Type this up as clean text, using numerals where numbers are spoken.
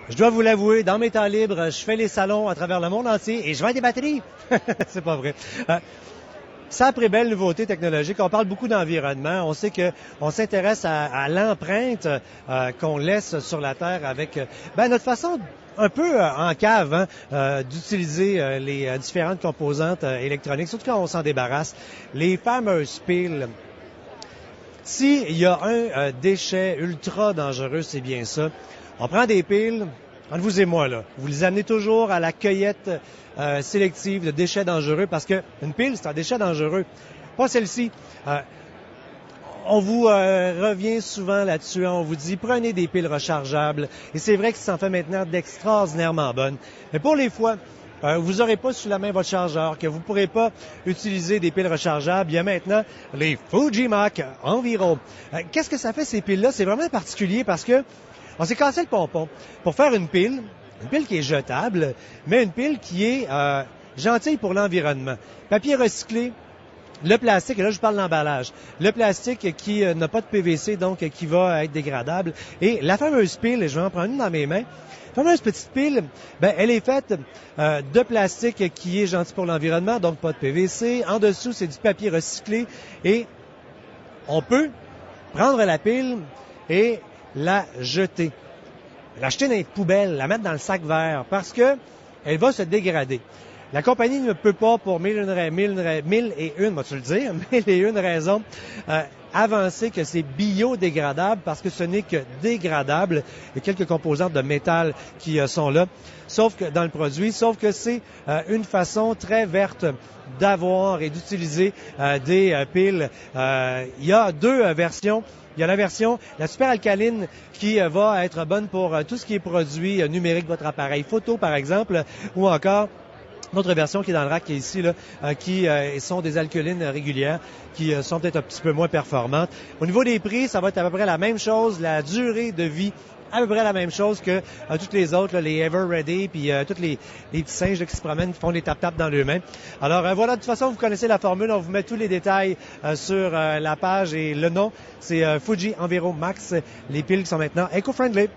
Je dois vous l'avouer, dans mes temps libres, je fais les salons à travers le monde entier et je vends des batteries. C'est pas vrai. Euh, Ça, après belle nouveauté technologique, on parle beaucoup d'environnement. On sait que on s'intéresse à l'empreinte qu'on laisse sur la Terre avec notre façon un peu en cave d'utiliser les différentes composantes électroniques, surtout quand on s'en débarrasse. Les fameuses piles. S'il y a un déchet ultra dangereux, c'est bien ça. On prend des piles, entre vous et moi, là. Vous les amenez toujours à la cueillette sélective de déchets dangereux parce qu'une pile, c'est un déchet dangereux. Pas celle-ci. On vous revient souvent là-dessus. On vous dit, prenez des piles rechargeables. Et c'est vrai que ça en fait maintenant d'extraordinairement bonnes. Mais pour les fois, vous n'aurez pas sous la main votre chargeur, que vous ne pourrez pas utiliser des piles rechargeables. Il y a maintenant les Fujimac Enviro. Qu'est-ce que ça fait, ces piles-là? C'est vraiment particulier parce que on s'est cassé le pompon pour faire une pile qui est jetable, mais une pile qui est gentille pour l'environnement. Papier recyclé, le plastique, et là je parle de l'emballage, le plastique qui n'a pas de PVC, donc qui va être dégradable. Et la fameuse pile, je vais en prendre une dans mes mains, la fameuse petite pile, elle est faite de plastique qui est gentil pour l'environnement, donc pas de PVC. En dessous, c'est du papier recyclé et on peut prendre la pile et la jeter. L'acheter dans les poubelles, la mettre dans le sac vert, parce que elle va se dégrader. La compagnie ne peut pas, pour mille et une raisons, avancer que c'est biodégradable parce que ce n'est que dégradable. Il y a quelques composantes de métal qui sont là, sauf que dans le produit, sauf que c'est une façon très verte d'avoir et d'utiliser des piles. Il y a deux versions. Il y a la version, la super alcaline, qui va être bonne pour tout ce qui est produit numérique de votre appareil photo, par exemple, ou encore notre version qui est dans le rack qui est ici, là, qui sont des alcalines régulières, qui sont peut-être un petit peu moins performantes. Au niveau des prix, ça va être à peu près la même chose. La durée de vie, à peu près la même chose que toutes les autres, là, les Ever Ready, puis tous les petits singes là, qui se promènent, qui font des tap-taps dans leurs mains. Alors voilà, de toute façon, vous connaissez la formule. On vous met tous les détails sur la page et le nom, c'est Fuji Enviro Max, les piles qui sont maintenant éco-friendly.